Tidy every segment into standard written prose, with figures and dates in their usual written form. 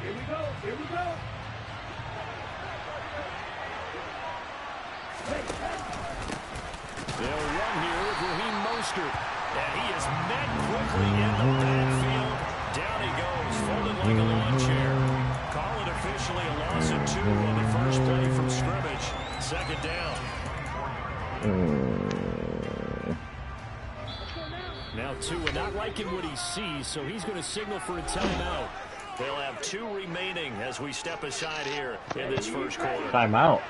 Here we go. Here we go. They'll run here with Raheem Mostert. And he is met quickly in the backfield. Down he goes, folded like a lawn chair. Call it officially a loss of 2 on the first play from scrimmage. Second down. Now Tua not liking what he sees, so he's going to signal for a timeout. They'll have 2 remaining as we step aside here in this first quarter. Timeout.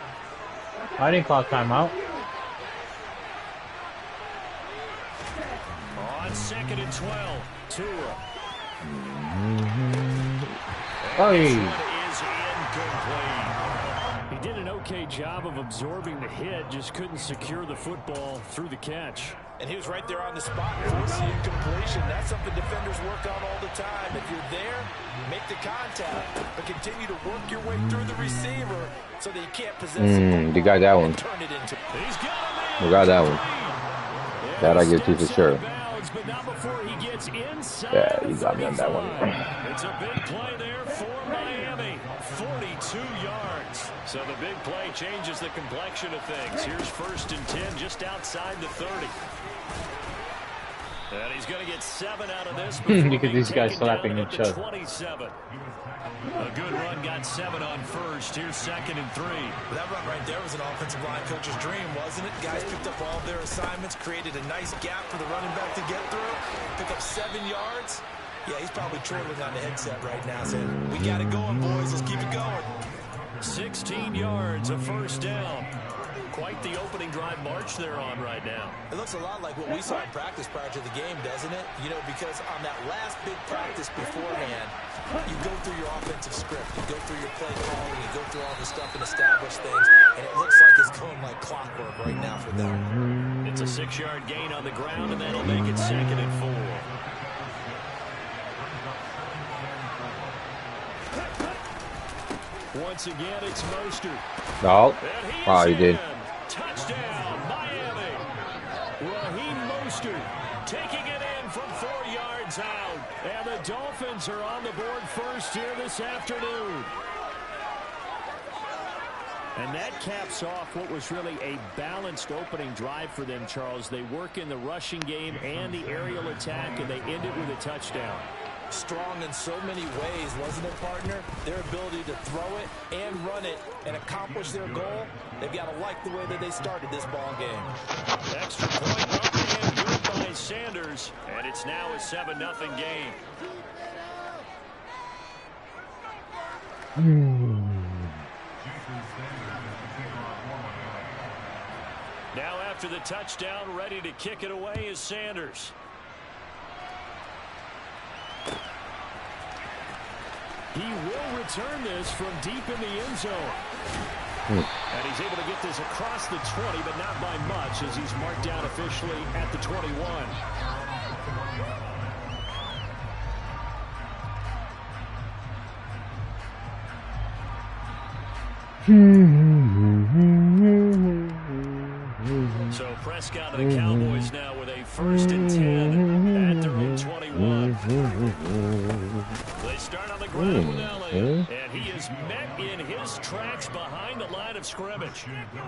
I didn't call timeout. On 2nd and 12, Tua. Hey. Is incomplete. He did an okay job of absorbing the hit, just couldn't secure the football through the catch. And he was right there on the spot, forcing incompletion. That's something defenders work on all the time. If you're there, make the contact, but continue to work your way through the receiver so that you can't possess it. You got that one. Turn it into. You got that one. That I give to you for sure. But not before he gets inside. Yeah, you got me on that one. It's a big play there for Miami. 42 yards. So the big play changes the complexion of things. Here's 1st and 10 just outside the 30. And he's going to get 7 out of this. Look at these guys slapping each other. 27. A good run, got 7 on first. Here's 2nd and 3. Well, that run right there was an offensive line coach's dream, wasn't it? Guys picked up all their assignments, created a nice gap for the running back to get through, pick up 7 yards. Yeah, he's probably trailing on the headset right now, saying, we got it going, boys. Let's keep it going. 16 yards, a first down. Quite the opening drive march they're on right now. It looks a lot like what we saw in practice prior to the game, doesn't it? You know, because on that last big practice beforehand, you go through your offensive script, you go through your play calling, you go through all the stuff and establish things, and it looks like it's going like clockwork right now for them. It's a 6-yard gain on the ground, and that'll make it 2nd and 4. Once again, it's Mostert. No. Oh, you did. Touchdown, Miami. Raheem Mostert taking it in from 4 yards out. And the Dolphins are on the board first here this afternoon. And that caps off what was really a balanced opening drive for them, Charles. They work in the rushing game and the aerial attack, and they end it with a touchdown. Strong in so many ways, wasn't it, partner? Their ability to throw it and run it and accomplish their goal, they've got to like the way that they started this ball game. Extra point up and good by Sanders, and it's now a 7-0 game. Now after the touchdown, ready to kick it away is Sanders. He will return this from deep in the end zone. And he's able to get this across the 20, but not by much, as he's marked down officially at the 21. So Prescott and the Cowboys now with a 1st and 10 at their own 21. They start on the ground with Elliott, and he is met in his tracks behind the line of scrimmage.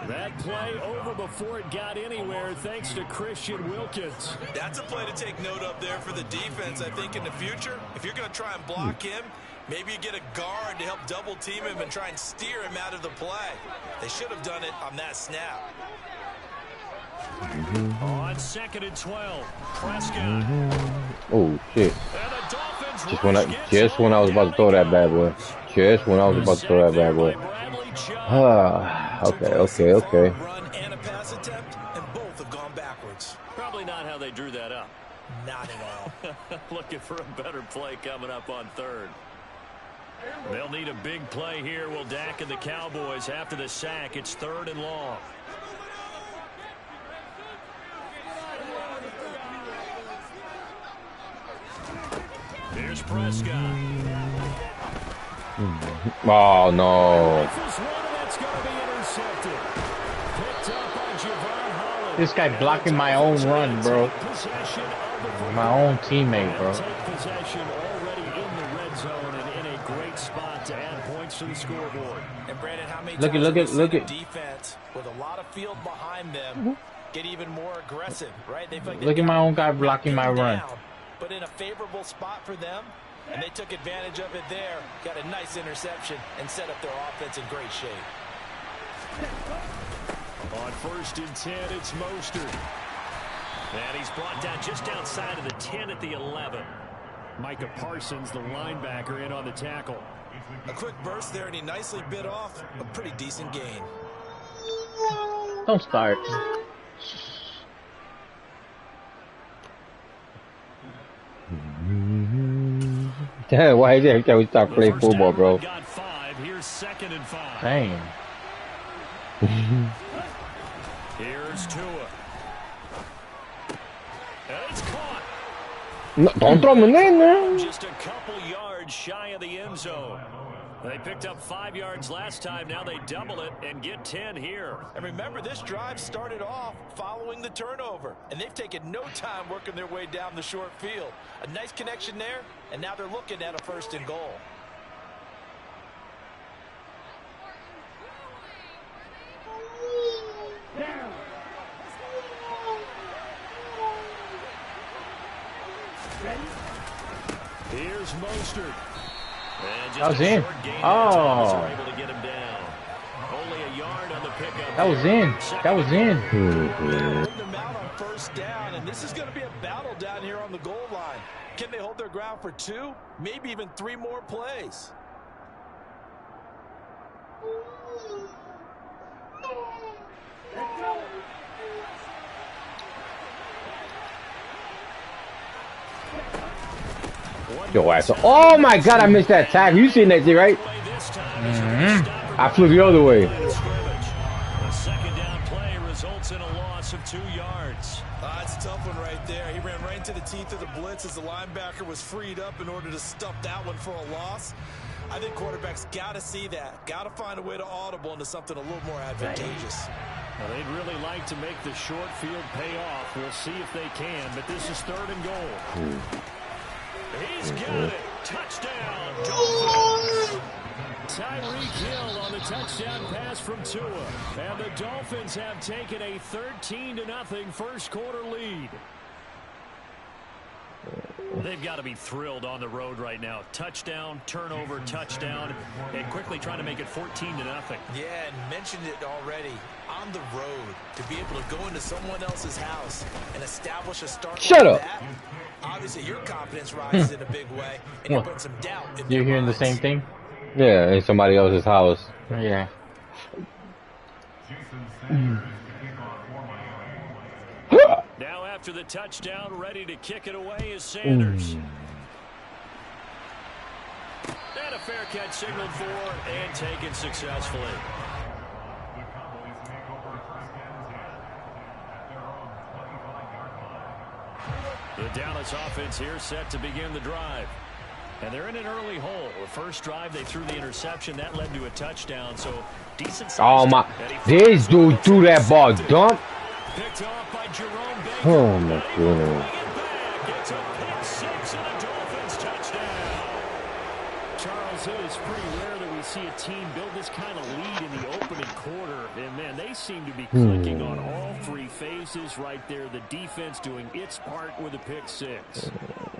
That play over before it got anywhere thanks to Christian Wilkins. That's a play to take note of there for the defense, I think, in the future. If you're going to try and block him, maybe you get a guard to help double team him and try and steer him out of the play. They should have done it on that snap. On 2nd and 12, Prescott. Oh shit! Just when I was about to throw that bad boy. Just when I was about to throw that bad boy. Okay. Run and a pass attempt, and both have gone backwards. Probably not how they drew that up. Not at all. Looking for a better play coming up on 3rd. They'll need a big play here. Will Dak and the Cowboys after the sack? It's 3rd and long. Here's Prescott. Oh, no. This guy blocking my own run, bro. My own teammate, bro. Possession already in the red zone and in a great great spot to add points to the scoreboard. And Brandon, how many Look at defense with a lot of field behind them get even more aggressive, right? They feel like Look at my own guy blocking my run. But in a favorable spot for them, and they took advantage of it there. Got a nice interception and set up their offense in great shape. On 1st and 10, it's Mostert. And he's brought down just outside of the 10 at the 11. Micah Parsons, the linebacker, in on the tackle. A quick burst there, and he nicely bit off a pretty decent gain. Don't start. Damn, why is it? Can we start playing football, bro? Got 5. Here's 2nd and 5. Dang. Here's Tua. And it's caught. No, don't throw him in there. Just a couple yards shy of the end zone. They picked up 5 yards last time. Now they double it and get 10 here. And remember, this drive started off following the turnover. And they've taken no time working their way down the short field. A nice connection there, and now they're looking at a 1st and goal. Here's Mostert. That was in. Oh. Able to get him down. Only a yard on the pickup. That was in. That was in. Putting them out on 1st down, and this is going to be a battle down here on the goal line. Can they hold their ground for 2, maybe even 3 more plays? Yo, ass. Oh my God, I missed that tackle. You seen that shit, right? I flew the other way. The 2nd down play results in a loss of 2 yards. That's a tough one right there. He ran right into the teeth of the blitz as the linebacker was freed up in order to stuff that one for a loss. I think quarterbacks got to see that. Got to find a way to audible into something a little more advantageous. Well, they'd really like to make the short field pay off. We'll see if they can, but this is 3rd and goal. He's got it. Touchdown, Dolphins. Tyreek Hill on the touchdown pass from Tua. And the Dolphins have taken a 13-0 first quarter lead. They've got to be thrilled on the road right now. Touchdown, turnover, touchdown, and quickly trying to make it 14-0. Yeah, and mentioned it already. On the road, to be able to go into someone else's house and establish a start Shut like up. that, obviously your confidence rises in a big way, and you put some doubt in You're their hearing the minds. same thing? Yeah, in somebody else's house. Yeah. Now after the touchdown, ready to kick it away is Sanders. And a fair catch signaled for and taken successfully. The Dallas offense here set to begin the drive. And they're in an early hole. The first drive, they threw the interception. That led to a touchdown. So, decent size. Oh my. This dude threw that ball dump. Picked off by Jerome Baker. Oh my goodness. It's a pick 6 and a Dolphins touchdown. Charles, it is pretty rare that we see a team build this kind of lead in the opening quarter. And, man, they seem to be clicking on all 3 phases right there. The defense doing its part with a pick 6.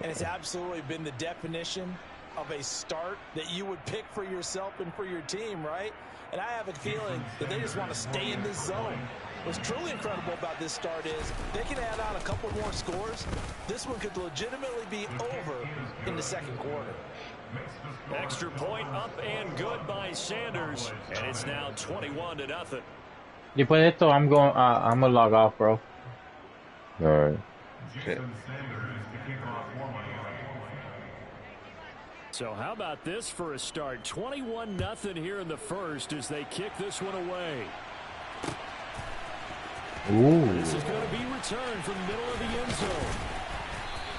And it's absolutely been the definition of a start that you would pick for yourself and for your team, right? And I have a feeling that they just want to stay in this zone. What's truly incredible about this start is they can add on a couple more scores. This one could legitimately be over in the 2nd quarter. Extra point up and good by Sanders. And it's now 21-0. Después de esto, I'm gonna log off, bro. All right. So how about this for a start? 21-0 here in the first as they kick this one away. Ooh. This is going to be returned from the middle of the end zone.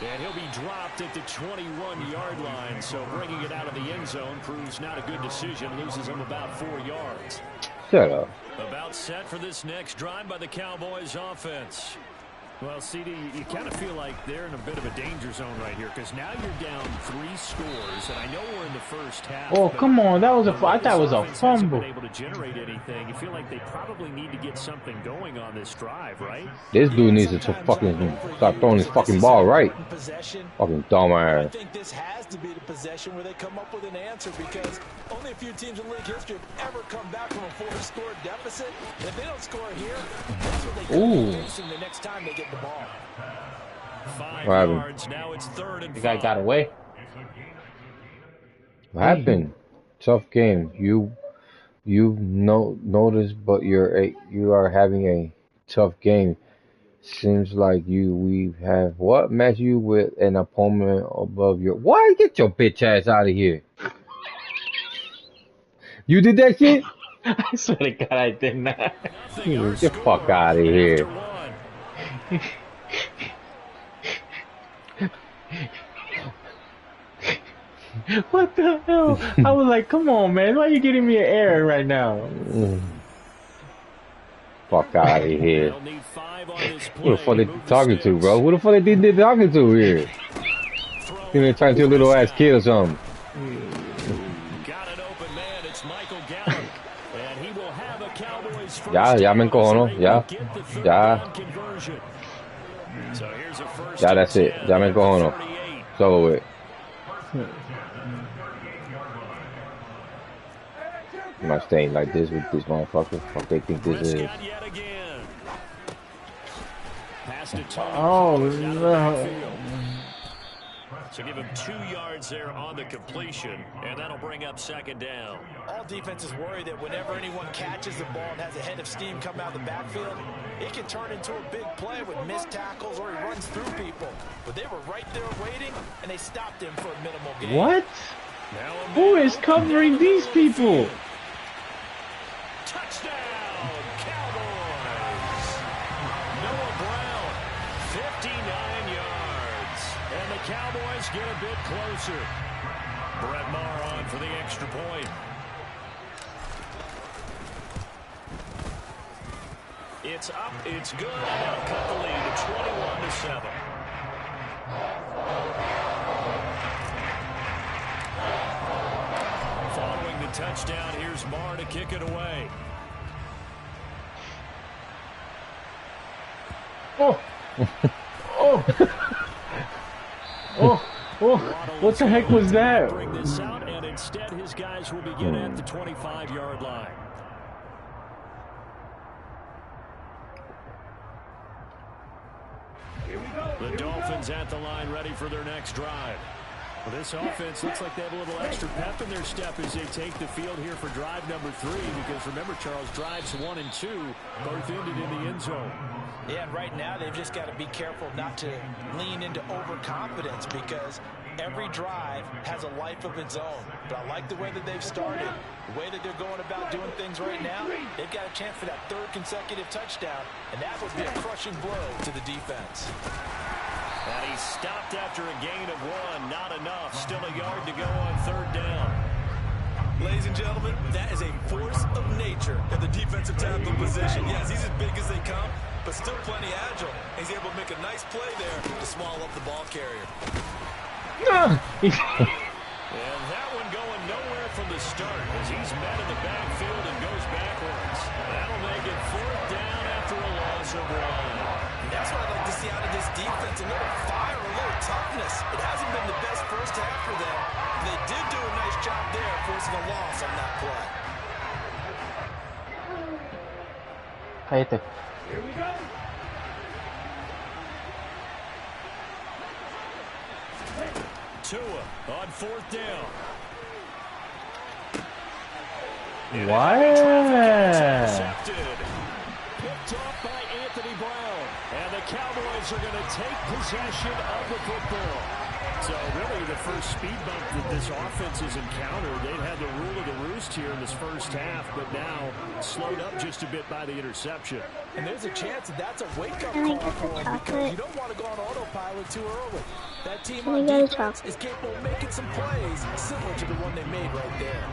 And he'll be dropped at the 21-yard line. So bringing it out of the end zone proves not a good decision. Loses him about 4 yards. Shut up. About set for this next drive by the Cowboys offense. Well, CD, you kind of feel like they're in a bit of a danger zone right here because now you're down 3 scores, and I know we're in the first half. Oh, come on. That was a I thought it was a Offense hasn't fumble. been able to generate anything. You feel like they probably need to get something going on this drive, right? This dude needs to fucking start throwing his fucking ball right. Fucking dumb I ass. think this has to be the possession where they come up with an answer because only a few teams in league history have ever come back from a 4-score deficit. And if they don't score here, that's what they could be facing the next time they get the ball. 5 What happened? yards. Now it's 3rd and The 5. guy got away. What happened? Tough game. You notice, but you are having a tough game. Seems like we have what match you with an opponent above your. Why get your bitch ass out of here? You did that shit? I swear to God, I did not. Get the fuck out of here. What the hell? I was like, come on, man. Why are you getting me an error right now? Fuck out of here. They'll need 5 on this Who the play. fuck they Move the talking to, sticks. bro? Who the fuck they talking to here? You know, trying to do a little ass kid or something. Got an open man. It's Michael Gallup. And he will have a Cowboys first Ya me down encojono. as they Ya. get the third Ya. down conversion. So here's a first Ya, and that's it. 10 Ya me at the encojono. 38. It's over with. I'm not staying like this with this motherfucker. Fuck they think this is. Prescott yet again. Pass to Tony. Oh, Out of the no. backfield. So give him 2 yards there on the completion, and that'll bring up 2nd down. All defenses worry that whenever anyone catches the ball and has a head of steam come out of the backfield, it can turn into a big play with missed tackles or he runs through people. But they were right there waiting, and they stopped him for a minimal gain. What? Now a Who man is open covering down the these middle of the people? field. Touchdown, Cowboys. Noah Brown, 59 yards. And the Cowboys get a bit closer. Brett Maher on for the extra point. It's up, it's good, and they'll cut the lead to 21-7. Following the touchdown, here's Maher to kick it away. Oh. Oh. Oh. Oh. What the heck was that? Bring this out, and instead his guys will begin at the 25-yard line. The Dolphins at the line, ready for their next drive. Well, this offense looks like they have a little extra pep in their step as they take the field here for drive number 3. Because remember, Charles, drives 1 and 2 both ended in the end zone. Yeah, and right now they've just got to be careful not to lean into overconfidence because every drive has a life of its own. But I like the way that they've started, the way that they're going about doing things right now. They've got a chance for that 3rd consecutive touchdown, and that would be a crushing blow to the defense. And he stopped after a gain of 1. Not enough. Still a yard to go on 3rd down. Ladies and gentlemen, that is a force of nature in the defensive tackle position. Yes, he's as big as they come, but still plenty agile. He's able to make a nice play there to small up the ball carrier. And that one going nowhere from the start as he's met in the backfield and goes backwards. That'll make it 4th down after a loss of 1. That's what I'd like to see out of this defense, a little fire, a little toughness. It hasn't been the best first half for them. They did do a nice job there, forcing a loss on that play. Cállate. Here we go. Tua on 4th down. What? Intercepted. Picked off by Anthony Brown. And the Cowboys are going to take possession of the football. So really the first speed bump that this offense has encountered. They've had the rule of the roost here in this first half, but now slowed up just a bit by the interception. And there's a chance that that's a wake-up call for them because you don't want to go on autopilot too early. That team on defense is capable of making some plays similar to the one they made right there.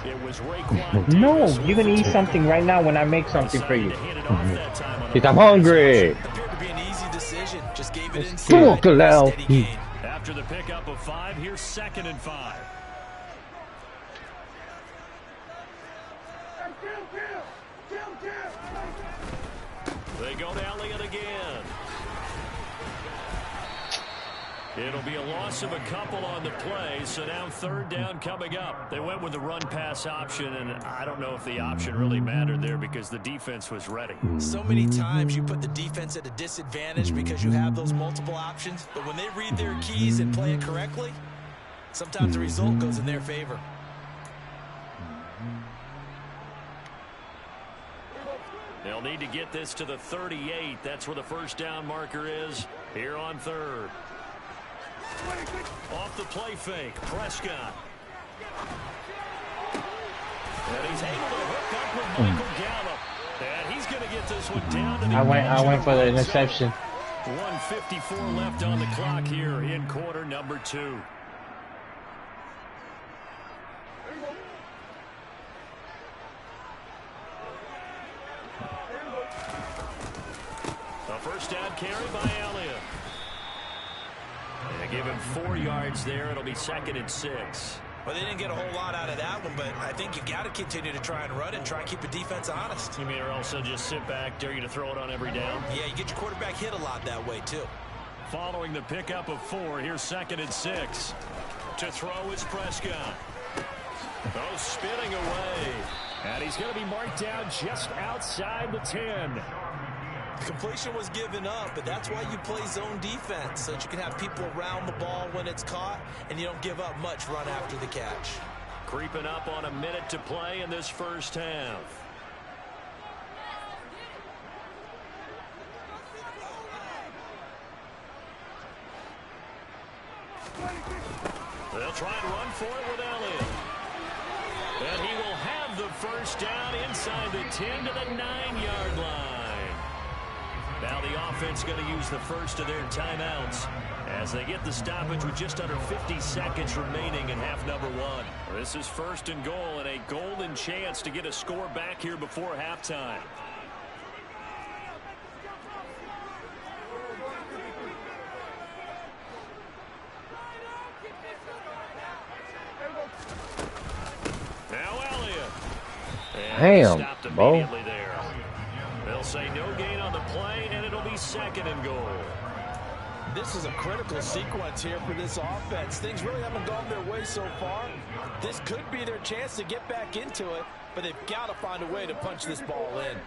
It was Raekwon No, Davis you're gonna eat something right now when I make something for you. decided to hand it off that time on a Because I'm hungry. Appeared to be an easy decision. Just gave it It's inside. cool, Kalel. Steady gain. After the pickup of 5, here's 2nd and 5. They go to Elliott again. It'll be a loss of a couple on the play, so now third down coming up. They went with the run-pass option, and I don't know if the option really mattered there because the defense was ready. So many times you put the defense at a disadvantage because you have those multiple options, but when they read their keys and play it correctly, sometimes the result goes in their favor. They'll need to get this to the 38. That's where the first down marker is here on third. Off the play fake, Prescott. And he's able to hook up with Michael Gallup. And he's going to get this one down to the I went for the interception. 1:54 left on the clock here in quarter number 2. A first down carry by Elliott. They give him 4 yards there. It'll be 2nd and 6. Well, they didn't get a whole lot out of that one, but I think you've got to continue to try and run and try and keep the defense honest. You mean or also just sit back, dare you to throw it on every down? Yeah, you get your quarterback hit a lot that way, too. Following the pickup of 4, here's 2nd and 6. To throw is Prescott. Oh, spinning away. And he's going to be marked down just outside the 10. Completion was given up, but that's why you play zone defense, so that you can have people around the ball when it's caught, and you don't give up much run after the catch. Creeping up on a minute to play in this first half. They'll try and run for it with Elliott. And he will have the first down inside the 10 to the 9-yard line. Now the offense going to use the first of their timeouts as they get the stoppage with just under 50 seconds remaining in half number 1. This is 1st and goal and a golden chance to get a score back here before halftime. Now Elliott. Damn, bro. They'll say no gain on the play, and it'll be 2nd and goal. This is a critical sequence here for this offense. Things really haven't gone their way so far. This could be their chance to get back into it, but they've got to find a way to punch this ball in.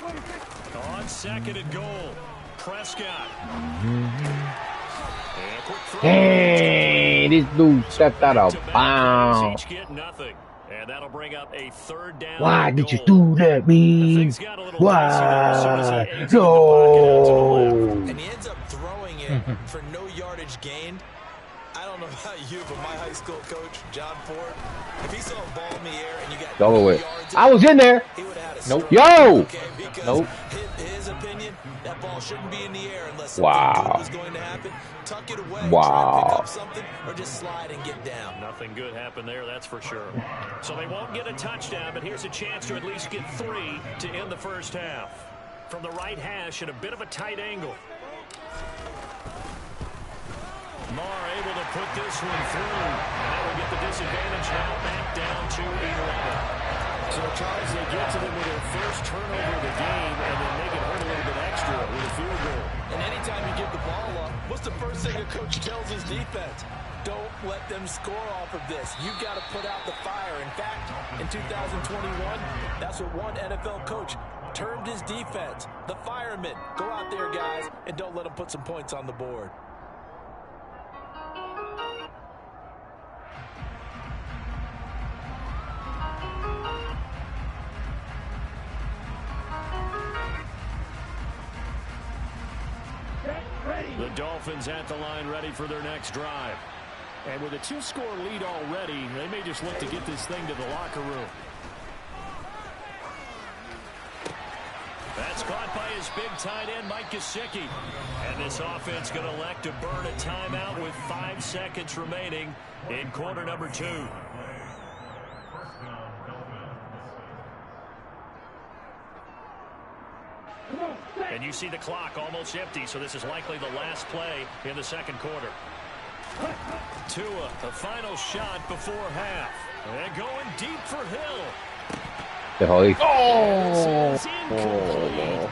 On 2nd and goal, Prescott. Hey, this dude stepped out of bounds. Each get nothing. And that'll bring up a 3rd down. Why did you do that, man? Why? No. And he ends up throwing it for no yardage gained. I don't know about you, but my high school coach, John Ford, if he saw a ball in the air and you got Go away. yards, I was in there. he would have had a Nope. stroke. Yo. Okay, because Nope. his opinion, that ball shouldn't be in the air unless something Wow. good was going to happen. Tuck it away, try and Wow. pick up something, or just slide and get down. Nothing good happened there, that's for sure. So they won't get a touchdown, but here's a chance to at least get 3 to end the first half. From the right hash at a bit of a tight angle. Marr able to put this one through. And that will get the disadvantage now back down to 11. So Charles, they get to them with their first turnover of the game and then make it hurt a little bit extra with a field goal. And anytime you give the ball up, what's the first thing a coach tells his defense? Don't let them score off of this. You've got to put out the fire. In fact, in 2021, that's what one NFL coach termed his defense. The firemen. Go out there, guys, and don't let them put some points on the board. The Dolphins at the line ready for their next drive. And with a 2-score lead already, they may just look to get this thing to the locker room. That's caught by his big tight end, Mike Gesicki. And this offense going to elect to burn a timeout with 5 seconds remaining in quarter number 2. And you see the clock almost empty, so this is likely the last play in the second quarter. Tua, the final shot before half. And going deep for Hill. The Holy. And this Oh! is incomplete. Oh,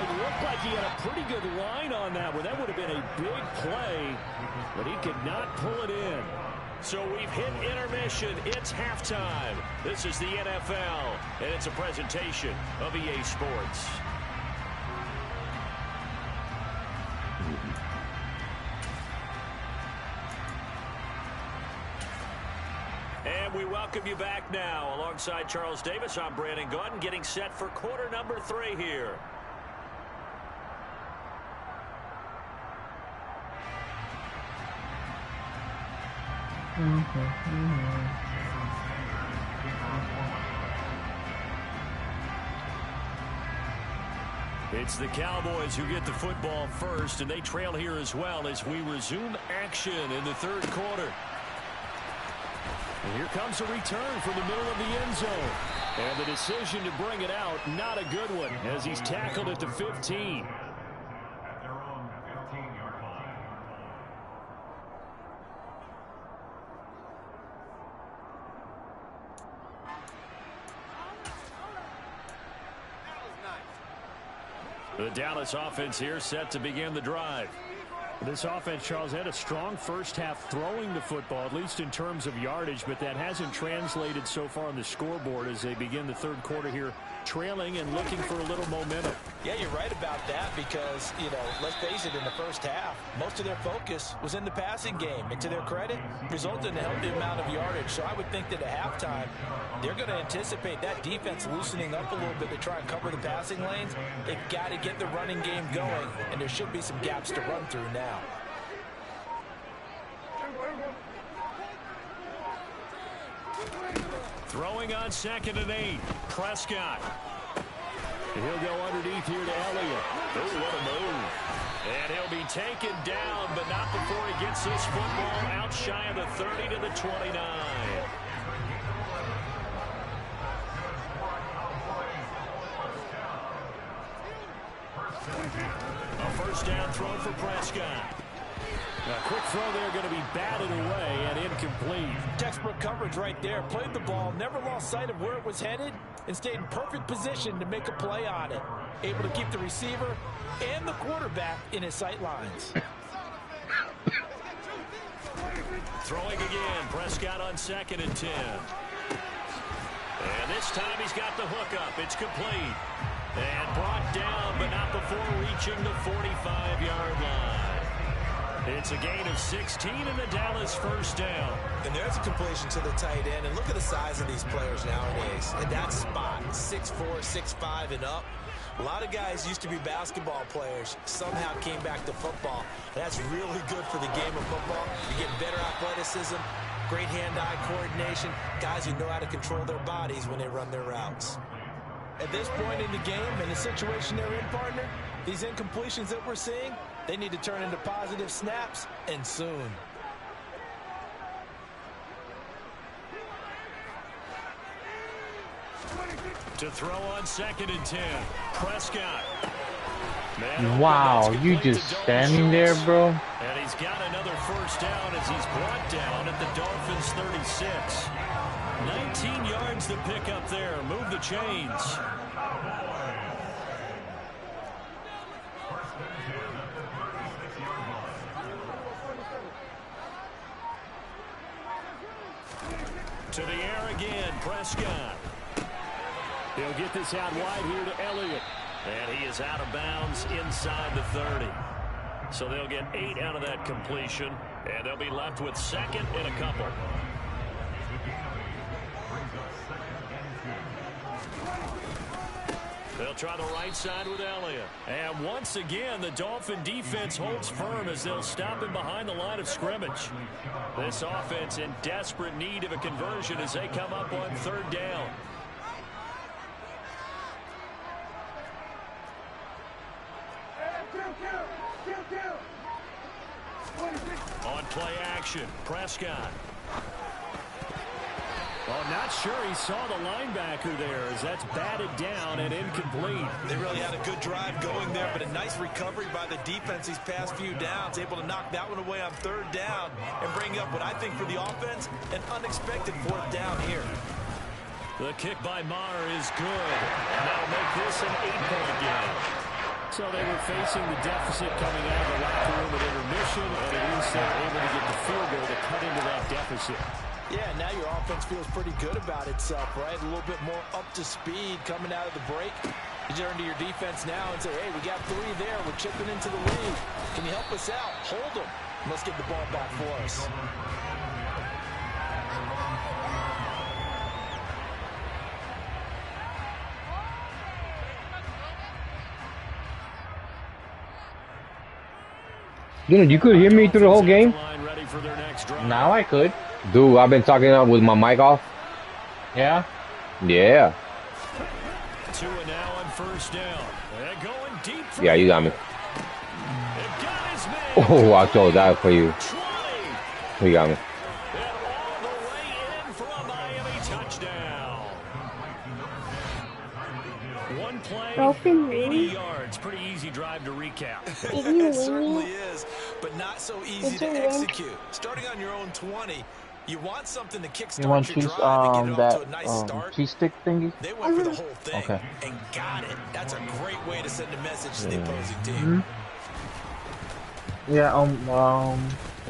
it looked like he had a pretty good line on that one. That would have been a big play, but he could not pull it in. So we've hit intermission. It's halftime. This is the NFL, and it's a presentation of EA Sports. And we welcome you back now. Alongside Charles Davis, I'm Brandon Gaudin, getting set for quarter number 3 here. It's the Cowboys who get the football first, and they trail here as well as we resume action in the third quarter. And here comes a return from the middle of the end zone. And the decision to bring it out, not a good one, as he's tackled at the 15. The Dallas offense here set to begin the drive. This offense, Charles, had a strong first half throwing the football, at least in terms of yardage, but that hasn't translated so far on the scoreboard as they begin the third quarter here, trailing and looking for a little momentum. Yeah, you're right about that because, you know, let's face it, in the first half, most of their focus was in the passing game. And to their credit, resulted in a healthy amount of yardage. So I would think that at halftime, they're going to anticipate that defense loosening up a little bit to try and cover the passing lanes. They've got to get the running game going, and there should be some gaps to run through now. Throwing on 2nd and 8. Prescott. He'll go underneath here to Elliott. Oh, what a move. And he'll be taken down, but not before he gets his football out shy of the 30 to the 29. A first down throw for Prescott. A quick throw there going to be batted away and incomplete. Textbook coverage right there. Played the ball, never lost sight of where it was headed, and stayed in perfect position to make a play on it. Able to keep the receiver and the quarterback in his sight lines. Throwing again. Prescott on 2nd and 10. And this time he's got the hook up. It's complete. And brought down, but not before reaching the 45-yard line. It's a gain of 16 and the Dallas first down. And there's a completion to the tight end. And look at the size of these players nowadays. In that spot, 6'4", 6'5", and up. A lot of guys used to be basketball players, somehow came back to football. And that's really good for the game of football. You get better athleticism, great hand-eye coordination, guys who know how to control their bodies when they run their routes. At this point in the game and the situation they're in, partner, these incompletions that we're seeing, they need to turn into positive snaps, and soon. To throw on 2nd and 10. Prescott. Wow, you just standing there, bro? And he's got another first down as he's brought down at the Dolphins' 36. 19 yards to pick up there. Move the chains. To the air again, Prescott. He'll get this out wide here to Elliott. And he is out of bounds inside the 30. So they'll get 8 out of that completion. And they'll be left with 2nd and a couple. They'll try the right side with Elliott. And once again, the Dolphin defense holds firm as they'll stop him behind the line of scrimmage. This offense in desperate need of a conversion as they come up on 3rd down. On play action, Prescott. Well, not sure he saw the linebacker there as that's batted down and incomplete. They really had a good drive going there, but a nice recovery by the defense these past few downs, able to knock that one away on 3rd down and bring up what I think for the offense, an unexpected 4th down here. The kick by Maher is good, and that'll make this an 8-point game. So they were facing the deficit coming out of the locker room at intermission, and at least they were able to get the field goal to cut into that deficit. Yeah, now your offense feels pretty good about itself, right? A little bit more up to speed coming out of the break. You turn to your defense now and say, hey, we got 3 there. We're chipping into the lead. Can you help us out? Hold them. Let's get the ball back for us. Dude, you could hear me through the whole game? Now I could. Dude, I've been talking with my mic off. Yeah? Yeah. 2 and now on first down. They're going deep. Yeah, you got me. Got his man. Oh, I told that for you. 20. You got me. And all the way in for a Miami touchdown. One play, 80 yards. Pretty easy drive to recap. It certainly is, but not so easy to execute. Starting on your own 20, you want something to kickstart You want your cheese, drive and get it off to a that nice start. cheese stick thingy? They went for the whole thing Okay. and got it. That's a great way to send a message to the opposing team. Yeah,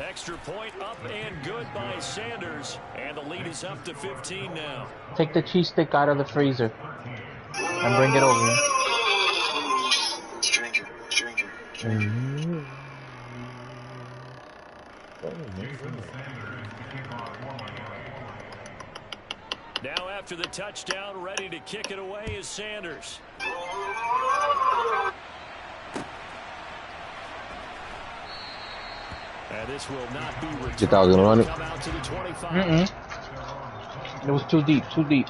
Extra point up and good by Sanders. And the lead is up to 15 now. take the cheese stick out of the freezer and bring it over here. Stranger. Now after the touchdown, ready to kick it away is Sanders. And this will not be returned. You thought I was gonna run it? Come out to the 25. It was too deep, too deep.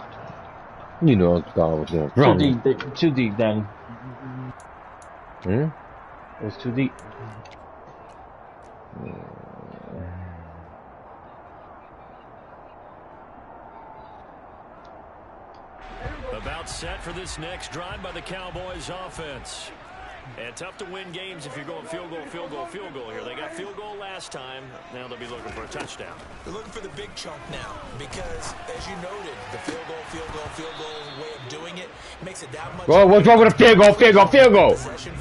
You know I was gonna run. Too deep, Danny. Hmm? It was too deep. About set for this next drive by the Cowboys offense. And tough to win games if you're going field goal here. They got field goal last time. Now they'll be looking for a touchdown. They're looking for the big chunk now because, as you noted, the field goal way of doing it makes it that much. Well, what's wrong with a field goal?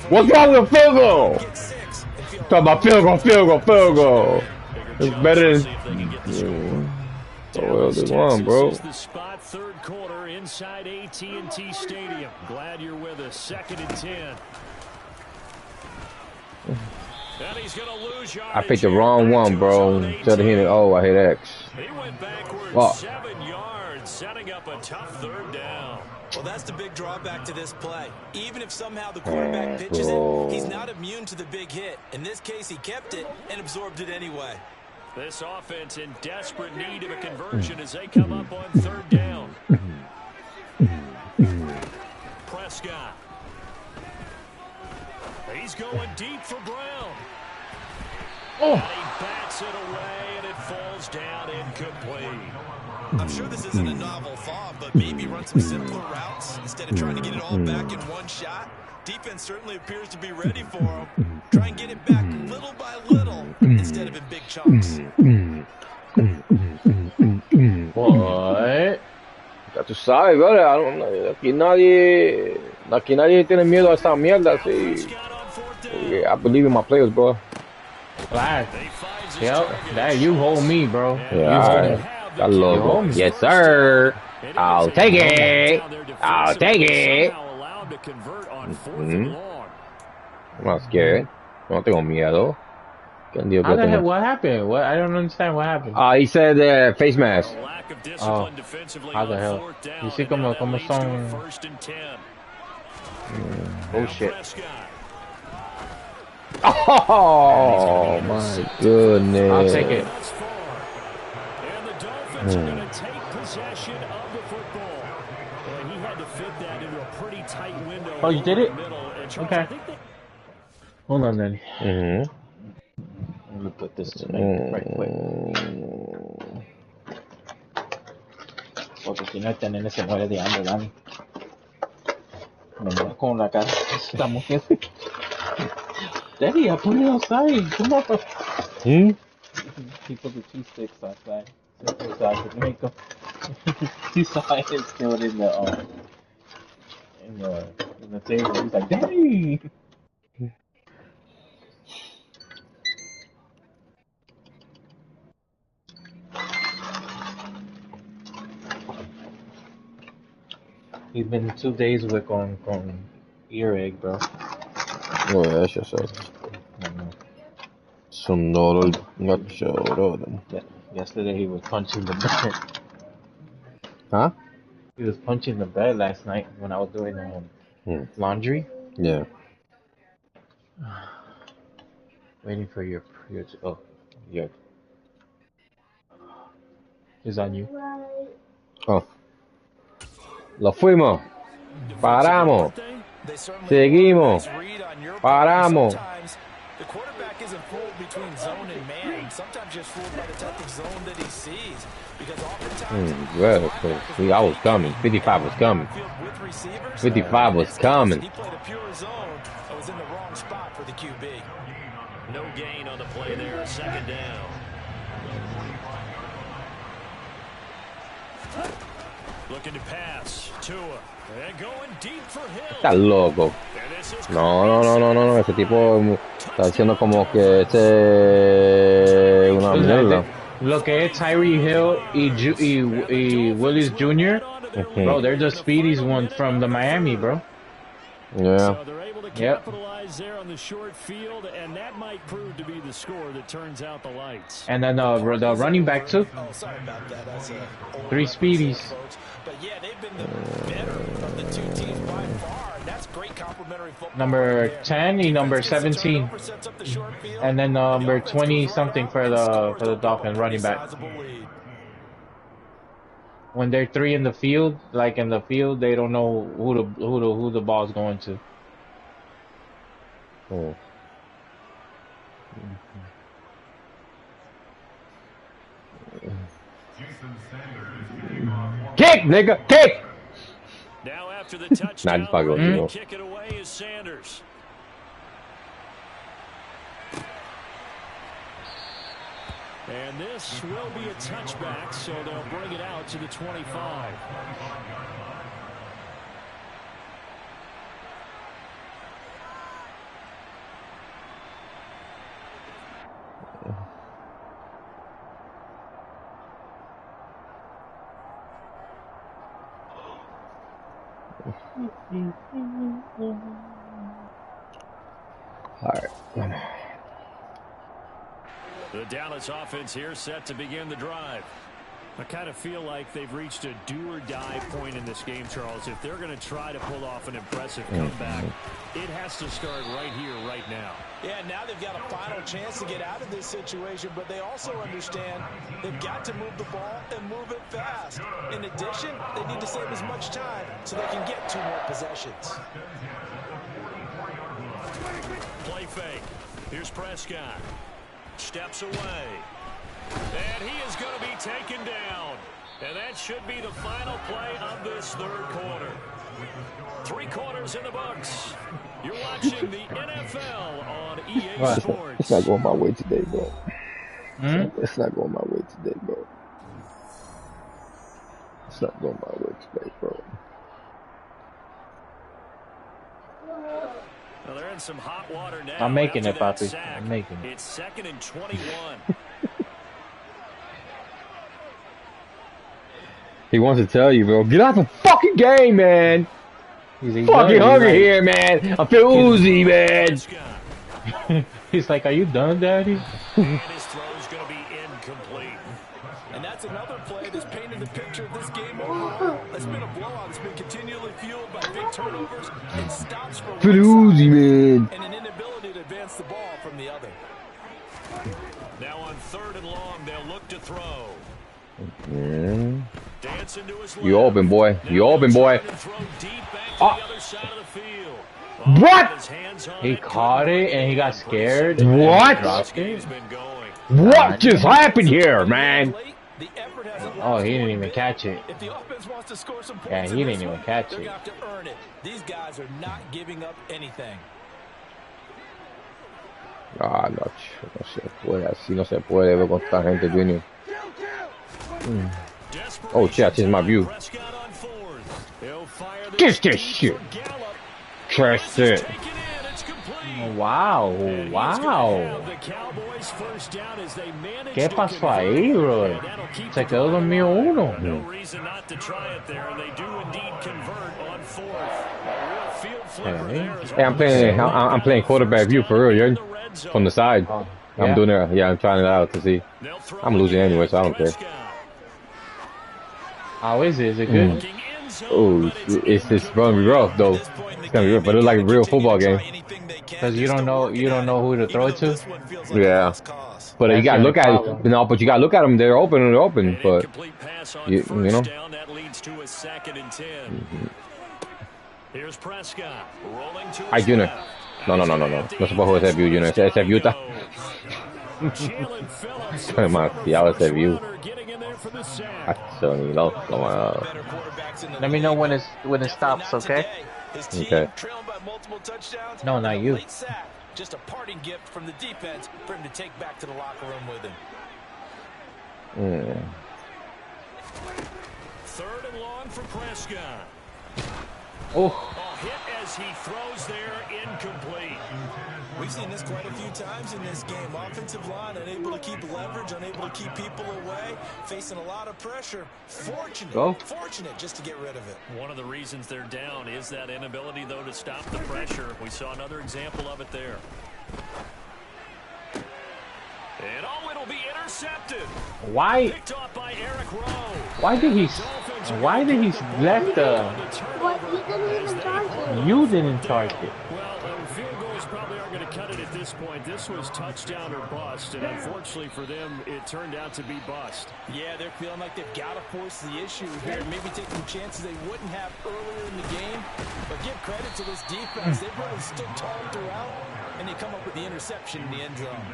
What's wrong with a field goal? Get 6 and feel Talk about field goal. It's better than. Oh, they won, bro. This is the spot, third quarter inside AT&T Stadium. Glad you're with us. 2nd and 10. And he's gonna lose yardage. I picked the wrong one, bro. Instead of hitting O, I hit X. He went backwards Wow. 7 yards, setting up a tough third down. Well, that's the big drawback to this play. Even if somehow the quarterback pitches it, he's not immune to the big hit. In this case, he kept it and absorbed it anyway. This offense in desperate need of a conversion as they come up on third down. Prescott. He's going deep for Brown. Oh. And he bats it away, and it falls down incomplete. I'm sure this isn't a novel thought, but maybe run some simpler routes instead of trying to get it all back in one shot. Defense certainly appears to be ready for him. Try and get it back little by little instead of in big chunks. What? Ya tú sabes, brother. Aquí nadie tiene miedo a esta mierda, sí. Yeah, I believe in my players, bro. Glad. Yep. That you hold me, bro. Yeah, I love it. Yes, sir. I'll take it. I'll take it. I'm not scared. No tengo miedo. How the hell? What happened? What? I don't understand what happened. He said face mask. Oh, how the hell? You see como son... Bullshit. Oh my goodness. I'll take it. And the Dolphins are going to take possession of the football. And he had to fit that into a pretty tight window. Oh, you did it? Okay. Hold on, then. Mm-hmm. Let me put this in right quick. Porque si no, este nene se muere de hambre, Dani. Me muero con la cara. Esta mujer. Daddy, I put it outside. Come on. He put the cheese sticks outside. So outside. Let me go. He saw it still in the in the table. He's like, dang. He's been 2 days with con earache, bro. No, that's just a sonoro brother. Yesterday he was punching the bed. Huh? He was punching the bed last night when I was doing laundry. Yeah. Waiting for your oh, yeah. It's on you. Oh. Lo fuimos. Defensively, Paramos. aren't they? They certainly Seguimos. are. Nice read on your part. Paramos. Sometimes the quarterback isn't fooled between zone and man. Sometimes just fooled by the type of zone that he sees. Because oftentimes, Well, see, I was coming. 55 was coming. 55 was coming. he played a pure zone and was in the wrong spot for the QB. No gain on the play there. Second down. Looking to pass. Tua. And going deep for Hill. Está loco. And this is No. Ese tipo está diciendo como que ese una mierda. Lo que es Tyree Hill y Willis Jr. Bro, they're the speediest one from the Miami, bro. Yeah. So they're able to capitalize there on the short field, and that might prove to be the score that turns out the lights. And then the running back too. Oh, sorry about that. That's a 3 speedies. folks. But yeah, they've been the better of the two teams by far. And that's great complimentary football. Number 10 and number 17. And then number 20 something for the Dolphins running back. When they're 3 in the field, like in the field, they don't know who the ball's going to. Oh. Kick, nigga, kick! Now after the touchdown, Not fucking ready to no. kick it away is Sanders. And this will be a touchback, so they'll bring it out to the 25. All right. The Dallas offense here set to begin the drive. I kind of feel like they've reached a do-or-die point in this game, Charles. If they're going to try to pull off an impressive comeback, it has to start right here, right now. Yeah, now they've got a final chance to get out of this situation, but they also understand they've got to move the ball and move it fast. In addition, they need to save as much time so they can get 2 more possessions. Play fake. Here's Prescott. Steps away. And he is going to be taken down. And that should be the final play of this third quarter. 3 quarters in the books. You're watching the NFL on EA Sports. It's not going my way today, bro. It's not going my way today, bro. It's not going my way today, bro. Well, they're in some hot water now. I'm making it, after Papi. that sack. I'm making it. It's 2nd and 21. He wants to tell you, bro, get out the fucking game, man. He's Fucking done. hungry He's here, man. I feel oozy, man. like, he's like, are you done, Daddy? And his throw is going to be incomplete. And that's another play that's painted the picture of this game overall. It's been a blowout. It's been continually fueled by big turnovers and stops from Feel one oozy, side man. and an inability to advance the ball from the other. Now on 3rd and long, they'll look to throw. Yeah. Dance into his You left. open, boy. Now You open, boy. turn and throw deep back to Ah. the other side of the field. What? His hands on He it. caught it and he got scared. What? And dropped it. He's been going. What just happened here, man? The effort hasn't Oh, he didn't even catch it. If the offense wants to score some points, Yeah, he in this didn't even one, catch they're it. going to have to earn it. These guys are not giving up anything. Ah, no, no se puede. Así no se puede ver con esta gente, Junior. Oh shit, I changed my view. Prescott on fourth. He'll fire Kiss this this deep shit. for Gallup. Trash This is it. taken in. It's complete. Wow, And he's wow. gonna have the Cowboys first down as they manage ¿Qué to pasó convert. ahí, bro? And that'll keep Se the quedó drive dormido alive. uno. No reason not to try it there, and they do indeed convert on fourth. A real field flipper there as Hey, I'm playing quarterback view for real, yo. From the side. Oh, I'm yeah? doing it. Yeah, I'm trying it out to see. I'm losing anyway, so I don't care. How is it? Is it good? Oh, it's gonna be rough though. It's gonna be rough, but it's like a real football game. Because you don't know who to throw it to. Yeah, but you That's gotta the look at it. problem. No, but you gotta look at them. They're open and they're open. But you know. That leads to a 2nd and 10. Here's Prescott rolling to Ay, Junior. No. No se puede jugar ese view, Junior. Ese view está. Demasiado ese view. Let me know when it stops, okay? Okay. No, not you. Just a parting gift from the defense for him to take back to the locker room with him. 3rd and long for Prescott. Oh. A hit as he throws there, incomplete. We've seen this quite a few times in this game. Offensive line unable to keep leverage, unable to keep people away, facing a lot of pressure. Fortunate just to get rid of it. One of the reasons they're down is that inability, though, to stop the pressure. We saw another example of it there. And it'll be intercepted. Why? Picked off by Eric Rowe. Why did he left What? He didn't even charge it. You didn't charge it. Well, field goals probably aren't going to cut it at this point. This was touchdown or bust, and unfortunately for them, it turned out to be bust. Yeah, they're feeling like they've got to force the issue here. Maybe take some chances they wouldn't have earlier in the game. But give credit to this defense. They've really stood tall throughout, and they come up with the interception in the end zone.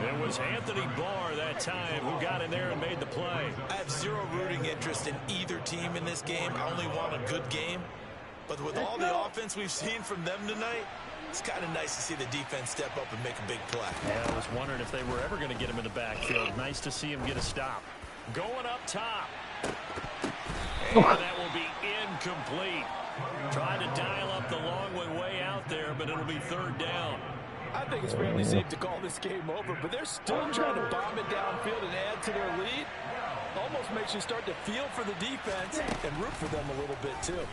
It was Anthony Barr that time who got in there and made the play. I have zero rooting interest in either team in this game. I only want a good game. But with all the offense we've seen from them tonight, it's kind of nice to see the defense step up and make a big play. Yeah, I was wondering if they were ever going to get him in the backfield. Nice to see him get a stop. Going up top. And that will be incomplete. Trying to dial up the long one way out there, but it'll be 3rd down. I think it's fairly safe to call this game over, but they're still trying to bomb it downfield and add to their lead. Almost makes you start to feel for the defense and root for them a little bit, too.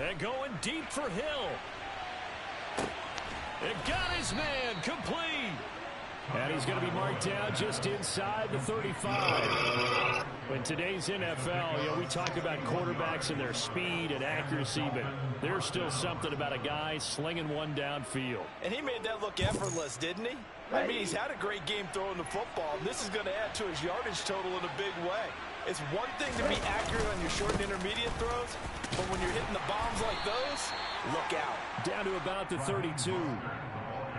And going deep for Hill. It got his man complete. And he's going to be marked down just inside the 35. In today's NFL, we talk about quarterbacks and their speed and accuracy, but there's still something about a guy slinging one downfield. And he made that look effortless, didn't he? I mean, he's had a great game throwing the football, and this is going to add to his yardage total in a big way. It's one thing to be accurate on your short and intermediate throws, but when you're hitting the bombs like those, look out. Down to about the 32.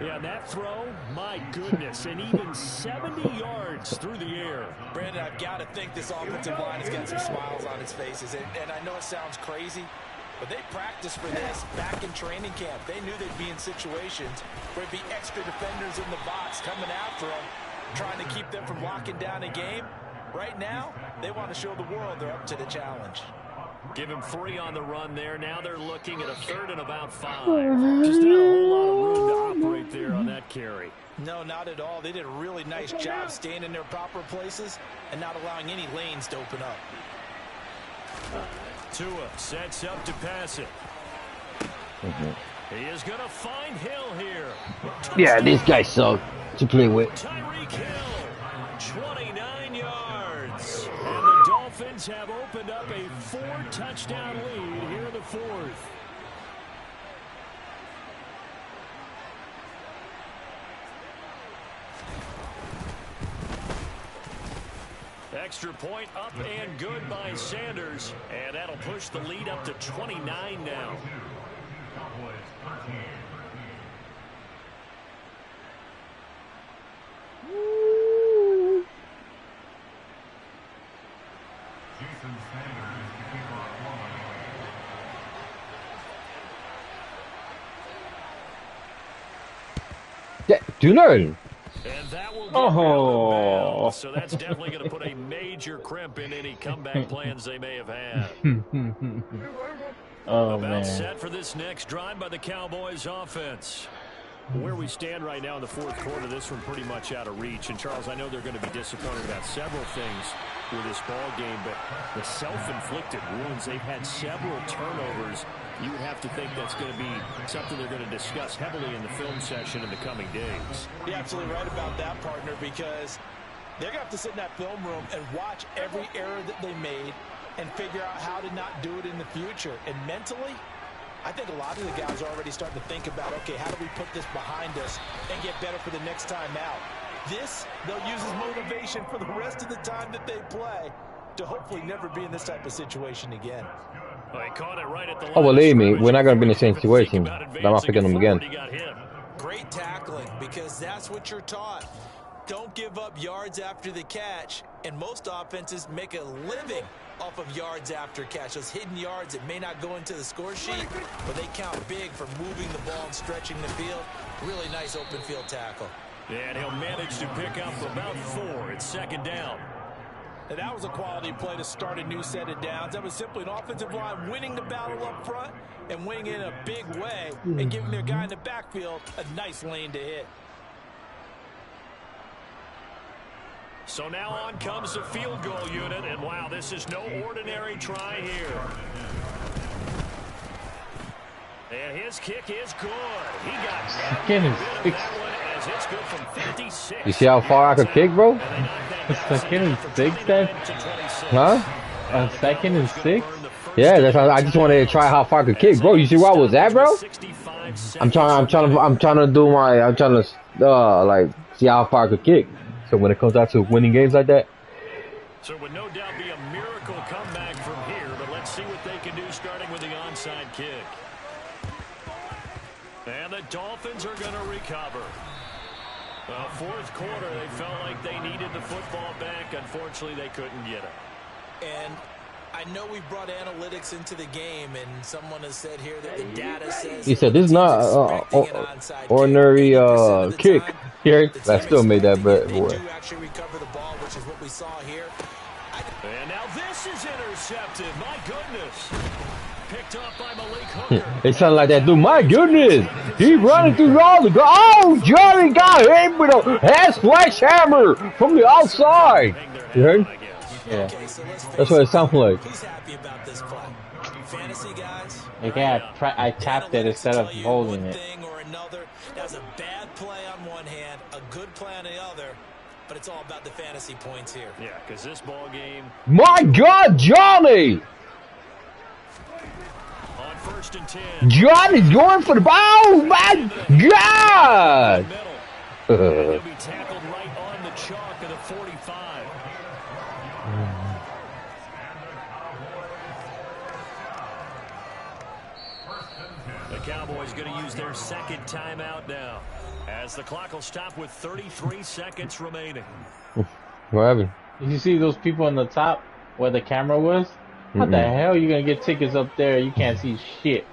Yeah, that throw, my goodness, and even 70 yards through the air. Brandon, I've got to think this offensive line has got some smiles on its faces, and I know it sounds crazy, but they practiced for this back in training camp. They knew they'd be in situations where there'd be extra defenders in the box coming after them, trying to keep them from locking down a game. Right now, they want to show the world they're up to the challenge. Give him 3 on the run there. Now they're looking at a 3rd and about 5. Just not a whole lot of room to operate there on that carry. No, not at all. They did a really nice job staying in their proper places and not allowing any lanes to open up. Tua sets up to pass it. He is going to find Hill here. Yeah, this guy sucks to play with. Tyreek Hill, 29 yards. And the Dolphins have opened up a 4-touchdown lead here in the 4th. Extra point up and good by Sanders. And that'll push the lead up to 29 now. Yeah, do you know? And that will Oh. So that's definitely going to put a major crimp in any comeback plans they may have had. Oh, About man. set for this next drive by the Cowboys offense. Where we stand right now in the fourth quarter, this one pretty much out of reach. And, Charles, I know they're going to be disappointed about several things with this ball game, but the self-inflicted wounds, they've had several turnovers. You would have to think that's going to be something they're going to discuss heavily in the film session in the coming days. You're absolutely right about that, partner, because they're going to have to sit in that film room and watch every error that they made and figure out how to not do it in the future. And mentally, I think a lot of the guys are already starting to think about, okay, how do we put this behind us and get better for the next time out? This, they'll use as motivation for the rest of the time that they play to hopefully never be in this type of situation again. Well, he caught it right at the line. Oh, believe me, we're not going to be in the same situation. I'm not picking them again. Great tackling, because that's what you're taught. Don't give up yards after the catch, and most offenses make a living off of yards after catch. Those hidden yards that may not go into the score sheet, but they count big for moving the ball and stretching the field. Really nice open field tackle. And he'll manage to pick up about 4. It's second down. And that was a quality play to start a new set of downs. That was simply an offensive line winning the battle up front and winning in a big way and giving their guy in the backfield a nice lane to hit. So now on comes the field goal unit, and wow, this is no ordinary try here. And his kick is good. He got Second and 6. as it's good from 56. You see how far I could kick, bro? Second and 6, then? Huh? Second and 6? Yeah, that's how, I just wanted to try how far I could kick, bro. You see where I was at, bro? I'm trying to like see how far I could kick. So when it comes out to winning games like that, so it would no doubt be a miracle comeback from here, but let's see what they can do starting with the onside kick. And the Dolphins are going to recover. Fourth quarter, they felt like they needed the football back. Unfortunately, they couldn't get it. And I know we brought analytics into the game, and someone has said here that the data says... he said this is not ordinary kick. Here, I still made that bet. They do actually recover the ball, which is what we saw here. And now this is intercepted. My goodness. Picked up by Malik Hooker. It sounded like that dude. My goodness, he running through all the. Oh, Johnny got hit with a head sledgehammer from the outside. You heard? Yeah. Okay, so That's what it sounded like. Who's happy about this play? Fantasy guys? I tapped it instead of holding it. Or another. That's a bad play on one hand, a good play on the other, but it's all about the fantasy points here. Yeah, because this ball game. My God, Johnny! On 1st and 10. Johnny's going for the ball. Oh, my God! He'll be tackled right on the chalk of the 45. The Cowboys going to use their second timeout now, as the clock will stop with 33 seconds remaining. What happened? Did you see those people on the top where the camera was? How the hell are you going to get tickets up there? You can't see shit.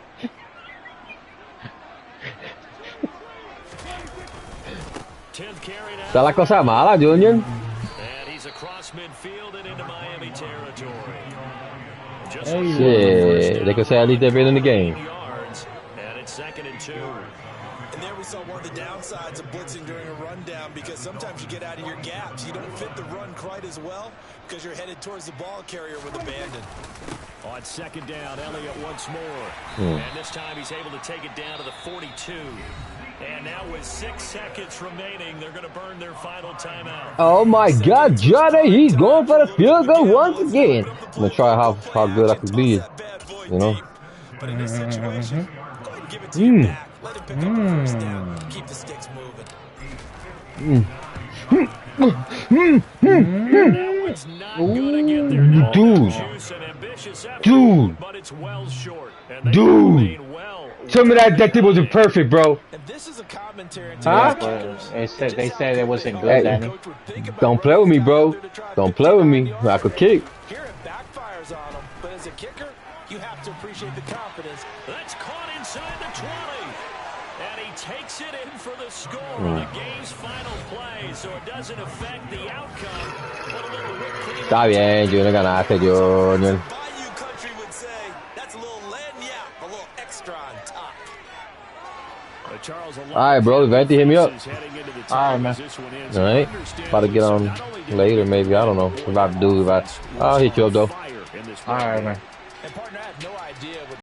Está la cosa mala, Junior. And he's across midfield and into Miami territory. Shit, they could say at least they've been in the game. Yards, and it's 2nd and 2. And there we saw one of the downsides of blitzing during a rundown, because sometimes you get out of your gaps. You don't fit the run quite as well because you're headed towards the ball carrier with abandon. On 2nd down, Elliott once more. And this time he's able to take it down to the 42. And now with 6 seconds remaining, they're going to burn their final timeout. Oh my God, Johnny, he's going for the field goal once again. I'm going to try how good I can be, you know. But in this situation, go ahead and give it to your back. Let him pick up the first down. Keep the sticks moving. It's not going to get there. Dude, but it's well short. And they dude. remain well. Tell me that thing wasn't perfect, bro. And this is a commentary to Huh? They said it wasn't good, Danny. Don't play with me, bro. Don't play with me. I could kick. Here it backfires on him, but as a kicker, you have to appreciate the confidence. That's caught inside the 20. And he takes it in for the score on the game's final play, so it doesn't affect the outcome. But a little whip clean. Está bien, Junior, ganaste, Junior. Bayou country would say that's a little lagniappe, a little extra on top. Alright, bro, Venti, hit me up. Alright, man. Alright, about to get on later, maybe. I don't know. I'll hit you up, though. Alright, man.